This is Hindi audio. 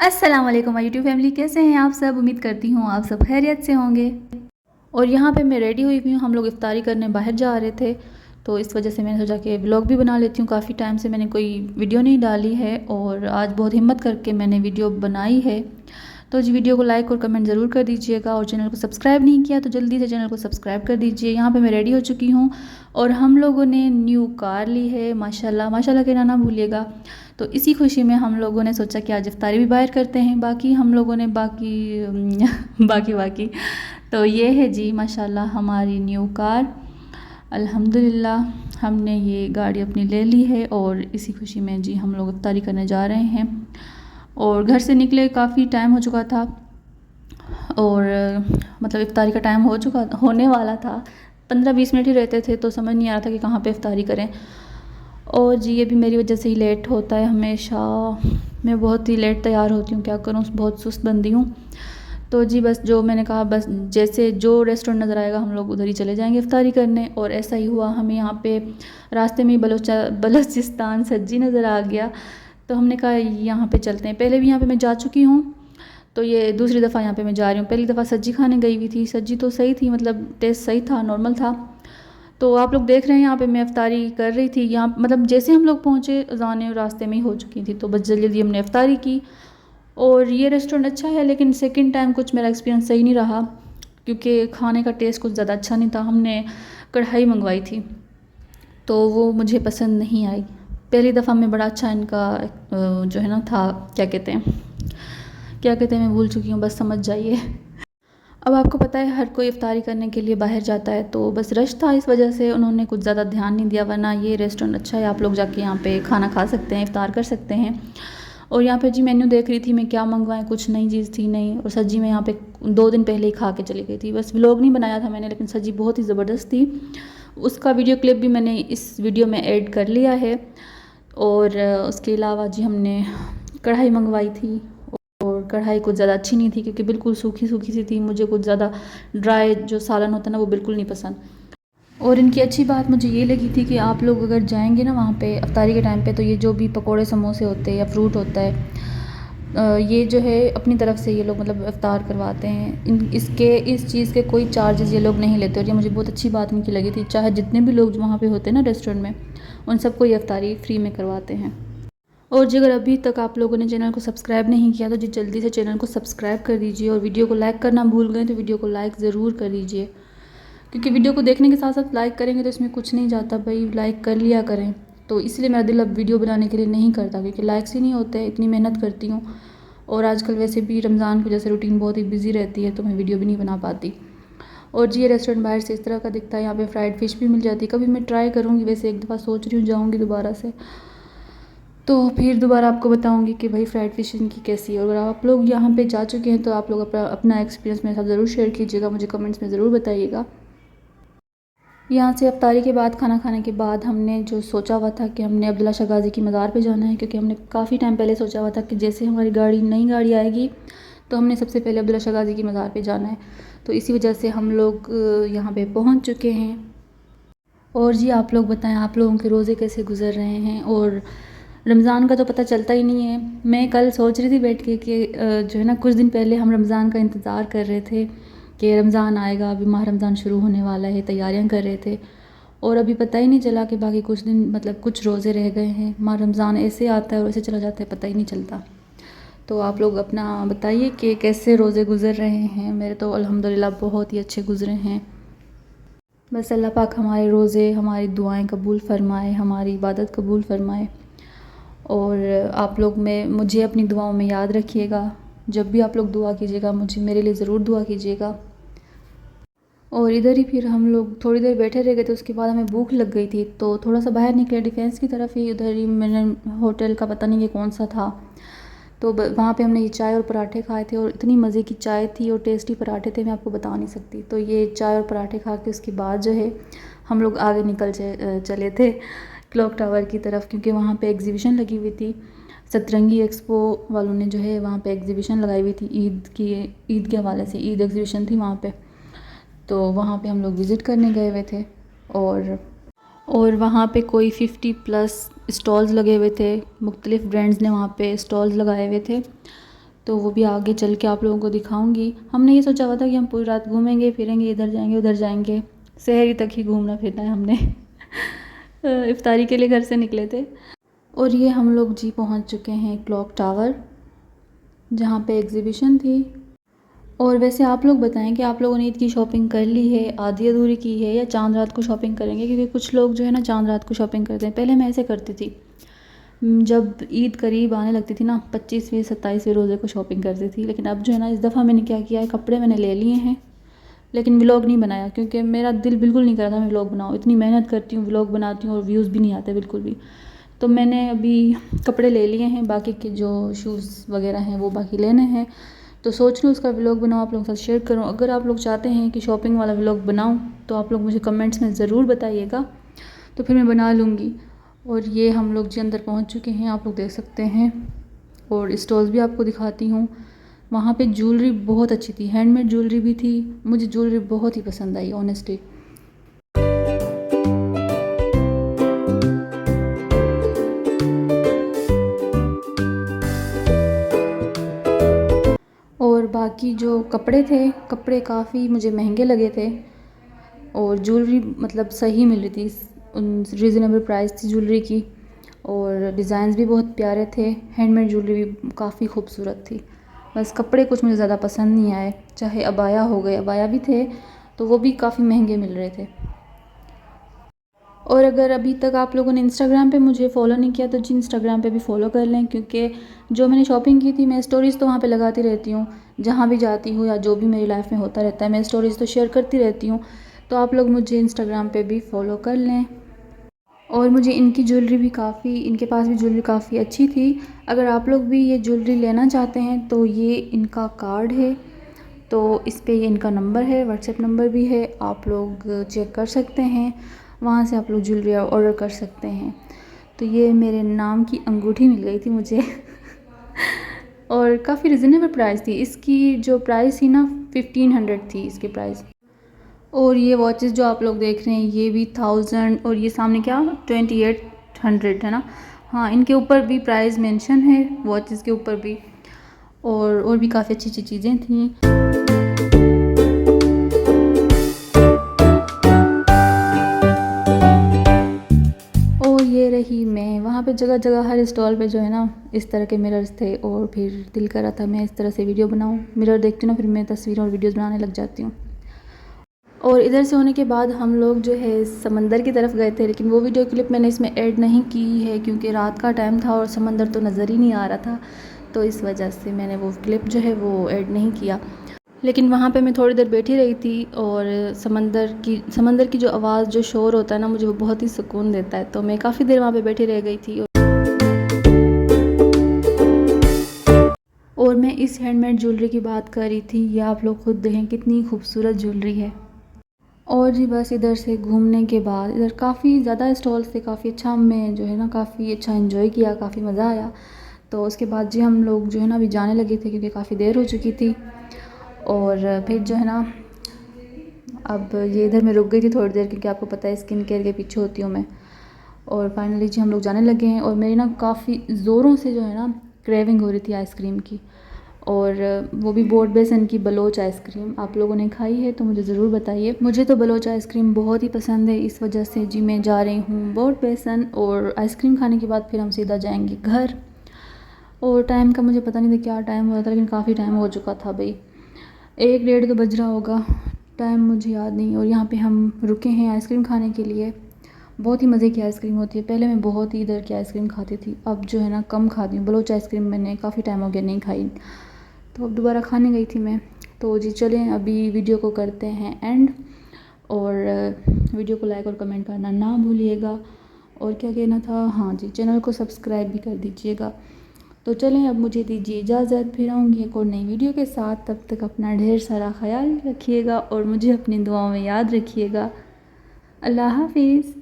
अस्सलाम वालेकुम माय यूट्यूब फैमिली, कैसे हैं आप सब। उम्मीद करती हूँ आप सब खैरियत से होंगे। और यहाँ पे मैं रेडी हुई हुई हूँ। हम लोग इफ्तारी करने बाहर जा रहे थे, तो इस वजह से मैंने सोचा कि व्लॉग भी बना लेती हूँ। काफ़ी टाइम से मैंने कोई वीडियो नहीं डाली है और आज बहुत हिम्मत करके मैंने वीडियो बनाई है। तो जी वीडियो को लाइक और कमेंट ज़रूर कर दीजिएगा और चैनल को सब्सक्राइब नहीं किया तो जल्दी से चैनल को सब्सक्राइब कर दीजिए। यहाँ पे मैं रेडी हो चुकी हूँ और हम लोगों ने न्यू कार ली है। माशाल्लाह माशाल्लाह कहना ना भूलिएगा। तो इसी खुशी में हम लोगों ने सोचा कि आज इफ्तारी भी बाहर करते हैं। बाकी हम लोगों ने बाकी तो ये है जी माशाल्लाह हमारी न्यू कार। अल्हम्दुलिल्लाह हमने ये गाड़ी अपनी ले ली है और इसी खुशी में जी हम लोग इफ्तारी करने जा रहे हैं। और घर से निकले काफ़ी टाइम हो चुका था और मतलब इफ्तारी का टाइम होने वाला था। 15-20 मिनट ही रहते थे तो समझ नहीं आ रहा था कि कहाँ पे इफ्तारी करें। और जी ये भी मेरी वजह से ही लेट होता है हमेशा। मैं बहुत ही लेट तैयार होती हूँ, क्या करूँ, बहुत सुस्त बंदी हूँ। तो जी बस जो मैंने कहा, बस जैसे जो रेस्टोरेंट नज़र आएगा हम लोग उधर ही चले जाएंगे इफ्तारी करने। और ऐसा ही हुआ, हमें यहाँ पे रास्ते में बलूचिस्तान सज्जी नज़र आ गया। तो हमने कहा यहाँ पे चलते हैं। पहले भी यहाँ पे मैं जा चुकी हूँ, तो ये दूसरी दफ़ा यहाँ पे मैं जा रही हूँ। पहली दफ़ा सज्जी खाने गई हुई थी। सज्जी तो सही थी, मतलब टेस्ट सही था, नॉर्मल था। तो आप लोग देख रहे हैं यहाँ पे मैं इफ्तारी कर रही थी। यहाँ मतलब जैसे हम लोग पहुँचे अज़ानें रास्ते में ही हो चुकी थी, तो बस जल्दी जल्दी हमने इफ्तारी की। और ये रेस्टोरेंट अच्छा है, लेकिन सेकंड टाइम कुछ मेरा एक्सपीरियंस सही नहीं रहा क्योंकि खाने का टेस्ट कुछ ज़्यादा अच्छा नहीं था। हमने कढ़ाई मंगवाई थी तो वो मुझे पसंद नहीं आई। पहली दफ़ा में बड़ा अच्छा इनका जो है ना था, क्या कहते हैं मैं भूल चुकी हूँ, बस समझ जाइए। अब आपको पता है हर कोई इफ्तारी करने के लिए बाहर जाता है, तो बस रश था, इस वजह से उन्होंने कुछ ज़्यादा ध्यान नहीं दिया। वरना ये रेस्टोरेंट अच्छा है, आप लोग जाके यहाँ पे खाना खा सकते हैं, इफ्तार कर सकते हैं। और यहाँ पे जी मेन्यू देख रही थी मैं, क्या मंगवाएं, कुछ नई चीज़ थी नहीं। और सब्जी में यहाँ पे 2 दिन पहले ही खा के चली गई थी। बस व्लॉग नहीं बनाया था मैंने, लेकिन सब्जी बहुत ही ज़बरदस्त थी। उसका वीडियो क्लिप भी मैंने इस वीडियो में ऐड कर लिया है। और उसके अलावा जी हमने कढ़ाई मंगवाई थी और कढ़ाई कुछ ज़्यादा अच्छी नहीं थी क्योंकि बिल्कुल सूखी सूखी सी थी। मुझे कुछ ज़्यादा ड्राई जो सालन होता है ना वो बिल्कुल नहीं पसंद। और इनकी अच्छी बात मुझे ये लगी थी कि आप लोग अगर जाएंगे ना वहाँ पे इफ्तारी के टाइम पे, तो ये जो भी पकोड़े समोसे होते हैं या फ्रूट होता है, ये जो है अपनी तरफ से ये लोग मतलब इफ्तार करवाते हैं। इस चीज़ के कोई चार्जेस ये लोग नहीं लेते। और ये मुझे बहुत अच्छी बात इनकी लगी थी। चाहे जितने भी लोग वहाँ पे होते हैं ना रेस्टोरेंट में, उन सबको ये इफ्तारी फ्री में करवाते हैं। और जी अगर अभी तक आप लोगों ने चैनल को सब्सक्राइब नहीं किया तो जी जल्दी से चैनल को सब्सक्राइब कर दीजिए। और वीडियो को लाइक करना भूल गए तो वीडियो को लाइक ज़रूर कर दीजिए, क्योंकि वीडियो को देखने के साथ साथ लाइक करेंगे तो इसमें कुछ नहीं जाता भाई, लाइक कर लिया करें। तो इसलिए मेरा दिल अब वीडियो बनाने के लिए नहीं करता, क्योंकि लाइक्स ही नहीं होते, इतनी मेहनत करती हूँ। और आजकल वैसे भी रमज़ान की वजह से रूटीन बहुत ही बिजी रहती है, तो मैं वीडियो भी नहीं बना पाती। और जी ये रेस्टोरेंट बाहर से इस तरह का दिखता है। यहाँ पे फ्राइड फ़िश भी मिल जाती है। कभी मैं ट्राई करूँगी, वैसे एक दफ़ा सोच रही हूँ जाऊँगी दोबारा से, तो फिर दोबारा आपको बताऊंगी कि भाई फ्राइड फ़िश इनकी कैसी है। और अगर आप लोग यहाँ पे जा चुके हैं तो आप लोग अपना एक्सपीरियंस मेरे साथ ज़रूर शेयर कीजिएगा, मुझे कमेंट्स में ज़रूर बताइएगा। यहाँ से इफ्तारी के बाद, खाना खाने के बाद, हमने जो सोचा हुआ था कि हमने अब्दुल्ला शाह गाज़ी की मज़ार पे जाना है, क्योंकि हमने काफ़ी टाइम पहले सोचा हुआ था कि जैसे हमारी नई गाड़ी आएगी तो हमने सबसे पहले अब्दुल्ला शाह गाज़ी की मज़ार पे जाना है। तो इसी वजह से हम लोग यहाँ पे पहुँच चुके हैं। और जी आप लोग बताएं, आप लोगों के रोज़े कैसे गुजर रहे हैं। और रमज़ान का तो पता चलता ही नहीं है। मैं कल सोच रही थी बैठ के कि जो है ना, कुछ दिन पहले हम रमज़ान का इंतज़ार कर रहे थे कि रमज़ान आएगा, अभी माह रमज़ान शुरू होने वाला है, तैयारियां कर रहे थे। और अभी पता ही नहीं चला कि बाकी कुछ दिन, मतलब कुछ रोज़े रह गए हैं। माह रमज़ान ऐसे आता है और ऐसे चला जाता है, पता ही नहीं चलता। तो आप लोग अपना बताइए कि कैसे रोज़े गुज़र रहे हैं। मेरे तो अल्हम्दुलिल्लाह बहुत ही अच्छे गुज़रे हैं। बस अल्लाह पाक हमारे रोज़े, हमारी दुआएं कबूल फ़रमाए, हमारी इबादत कबूल फ़रमाए। और आप लोग मुझे अपनी दुआओं में याद रखिएगा। जब भी आप लोग दुआ कीजिएगा मुझे, मेरे लिए ज़रूर दुआ कीजिएगा। और इधर ही फिर हम लोग थोड़ी देर बैठे रह गए थे। उसके बाद हमें भूख लग गई थी, तो थोड़ा सा बाहर निकले डिफेंस की तरफ ही। उधर ही मैंने होटल का पता नहीं ये कौन सा था, तो वहाँ पे हमने ये चाय और पराठे खाए थे। और इतनी मज़े की चाय थी और टेस्टी पराठे थे, मैं आपको बता नहीं सकती। तो ये चाय और पराठे खा के उसके बाद जो है हम लोग आगे चले थे क्लॉक टावर की तरफ, क्योंकि वहाँ पे एग्जीबिशन लगी हुई थी। सतरंगी एक्सपो वालों ने जो है वहाँ पे एग्जीबिशन लगाई हुई थी ईद के हवाले से, ईद एग्जीबिशन थी वहाँ पे। तो वहाँ पे हम लोग विज़िट करने गए हुए थे। और वहाँ पे कोई 50+ स्टॉल्स लगे हुए थे। मुख्तलिफ़ ब्रांड्स ने वहाँ पे स्टॉल्स लगाए हुए थे। तो वो भी आगे चल के आप लोगों को दिखाऊंगी। हमने ये सोचा हुआ था कि हम पूरी रात घूमेंगे फिरेंगे, इधर जाएंगे उधर जाएंगे, शहरी तक ही घूमना फिरना है हमने। इफ्तारी के लिए घर से निकले थे। और ये हम लोग जी पहुंच चुके हैं क्लॉक टावर, जहाँ पे एग्ज़िबिशन थी। और वैसे आप लोग बताएं कि आप लोगों ने ईद की शॉपिंग कर ली है, आधी अधूरी की है, या चांद रात को शॉपिंग करेंगे? क्योंकि कुछ लोग जो है ना चांद रात को शॉपिंग करते हैं। पहले मैं ऐसे करती थी, जब ईद करीब आने लगती थी ना 25वें 27वें रोज़े को शॉपिंग करती थी। लेकिन अब जो है ना इस दफ़ा मैंने क्या किया है, कपड़े मैंने ले लिए हैं लेकिन व्लॉग नहीं बनाया, क्योंकि मेरा दिल बिल्कुल नहीं कर रहा था मैं व्लॉग बनाऊँ। इतनी मेहनत करती हूँ, व्लॉग बनाती हूँ और व्यूज़ भी नहीं आते बिल्कुल भी। तो मैंने अभी कपड़े ले लिए हैं, बाकी के जो शूज़ वगैरह हैं वो बाकी लेने हैं। तो सोच रही हूँ उसका व्लॉग बनाऊँ, आप लोगों के साथ शेयर करूँ। अगर आप लोग चाहते हैं कि शॉपिंग वाला व्लॉग बनाऊँ तो आप लोग मुझे कमेंट्स में ज़रूर बताइएगा, तो फिर मैं बना लूँगी। और ये हम लोग जी अंदर पहुँच चुके हैं, आप लोग देख सकते हैं। और स्टॉल्स भी आपको दिखाती हूँ। वहाँ पे ज्वेलरी बहुत अच्छी थी, हैंडमेड ज्वेलरी भी थी। मुझे ज्वेलरी बहुत ही पसंद आई ऑनेस्टली। और बाकी जो कपड़े थे, कपड़े काफ़ी मुझे महंगे लगे थे और ज्वेलरी मतलब सही मिल रही थी, रीज़नेबल प्राइस थी ज्वेलरी की। और डिज़ाइंस भी बहुत प्यारे थे, हैंडमेड ज्वेलरी भी काफ़ी खूबसूरत थी। बस कपड़े कुछ मुझे ज़्यादा पसंद नहीं आए। चाहे अबाया हो गए, अबाया भी थे तो वो भी काफ़ी महंगे मिल रहे थे। और अगर अभी तक आप लोगों ने इंस्टाग्राम पे मुझे फ़ॉलो नहीं किया तो जी इंस्टाग्राम पे भी फ़ॉलो कर लें, क्योंकि जो मैंने शॉपिंग की थी मैं स्टोरीज़ तो वहाँ पे लगाती रहती हूँ। जहाँ भी जाती हूँ या जो भी मेरी लाइफ में होता रहता है मैं स्टोरीज़ तो शेयर करती रहती हूँ। तो आप लोग मुझे इंस्टाग्राम पे भी फ़ॉलो कर लें। और मुझे इनकी ज्वेलरी भी काफ़ी, इनके पास भी ज्वेलरी काफ़ी अच्छी थी। अगर आप लोग भी ये ज्वेलरी लेना चाहते हैं तो ये इनका कार्ड है, तो इस पे ये इनका नंबर है, व्हाट्सएप नंबर भी है, आप लोग चेक कर सकते हैं। वहाँ से आप लोग ज्वेलरी ऑर्डर कर सकते हैं। तो ये मेरे नाम की अंगूठी मिल गई थी मुझे। और काफ़ी रिजनेबल प्राइस थी इसकी। जो प्राइस थी ना 1500 थी इसकी प्राइस। और ये वॉचेस जो आप लोग देख रहे हैं ये भी 1000, और ये सामने क्या 2800 है ना। हाँ, इनके ऊपर भी प्राइस मेंशन है, वॉचेस के ऊपर भी। और भी काफ़ी अच्छी अच्छी चीज़ें थी। और ये रही मैं, वहाँ पे जगह जगह हर स्टॉल पे जो है ना इस तरह के मिरर्स थे। और फिर दिल कर रहा था मैं इस तरह से वीडियो बनाऊँ। मिरर देखती हूँ ना फिर मैं तस्वीरें और वीडियोज़ बनाने लग जाती हूँ। और इधर से होने के बाद हम लोग जो है समंदर की तरफ गए थे, लेकिन वो वीडियो क्लिप मैंने इसमें ऐड नहीं की है क्योंकि रात का टाइम था और समंदर तो नज़र ही नहीं आ रहा था, तो इस वजह से मैंने वो क्लिप जो है वो ऐड नहीं किया। लेकिन वहाँ पे मैं थोड़ी देर बैठी रही थी और समंदर की जो आवाज़, जो शोर होता है ना, मुझे वो बहुत ही सुकून देता है। तो मैं काफ़ी देर वहाँ पे बैठी रह गई थी। और मैं इस हैंडमेड ज्वेलरी की बात कर रही थी, ये आप लोग खुद देखें कितनी खूबसूरत ज्वेलरी है। और जी बस इधर से घूमने के बाद इधर काफ़ी ज़्यादा स्टॉल्स थे, काफ़ी अच्छा मैं जो है ना काफ़ी अच्छा एंजॉय किया, काफ़ी मज़ा आया। तो उसके बाद जी हम लोग जो है ना अभी जाने लगे थे क्योंकि काफ़ी देर हो चुकी थी। और फिर जो है ना अब ये इधर मैं रुक गई थी थोड़ी देर, क्योंकि आपको पता है स्किन केयर के पीछे होती हूँ मैं। और फाइनली जी हम लोग जाने लगे हैं। और मेरी ना काफ़ी ज़ोरों से जो है ना क्रेविंग हो रही थी आइसक्रीम की, और वो भी बोट बेसन की बलोच आइसक्रीम। आप लोगों ने खाई है तो मुझे ज़रूर बताइए। मुझे तो बलोच आइसक्रीम बहुत ही पसंद है, इस वजह से जी मैं जा रही हूँ बोट बेसन। और आइसक्रीम खाने के बाद फिर हम सीधा जाएंगे घर। और टाइम का मुझे पता नहीं था क्या टाइम हो रहा था, लेकिन काफ़ी टाइम हो चुका था भाई, 1 डेढ़ तो बज रहा होगा, टाइम मुझे याद नहीं। और यहाँ पे हम रुके हैं आइसक्रीम खाने के लिए। बहुत ही मज़े की आइसक्रीम होती है। पहले मैं बहुत ही इधर की आइसक्रीम खाती थी, अब जो है ना कम खाती हूँ। बलोच आइसक्रीम मैंने काफ़ी टाइम हो गया नहीं खाई, तो अब दोबारा खाने गई थी मैं। तो जी चलें अभी वीडियो को करते हैं एंड। और वीडियो को लाइक और कमेंट करना ना भूलिएगा। और क्या कहना था, हाँ जी, चैनल को सब्सक्राइब भी कर दीजिएगा। तो चलें अब मुझे दीजिए इजाज़त, फिर आऊँगी एक और नई वीडियो के साथ। तब तक अपना ढेर सारा ख्याल रखिएगा और मुझे अपनी दुआओं में याद रखिएगा। अल्लाह हाफिज़।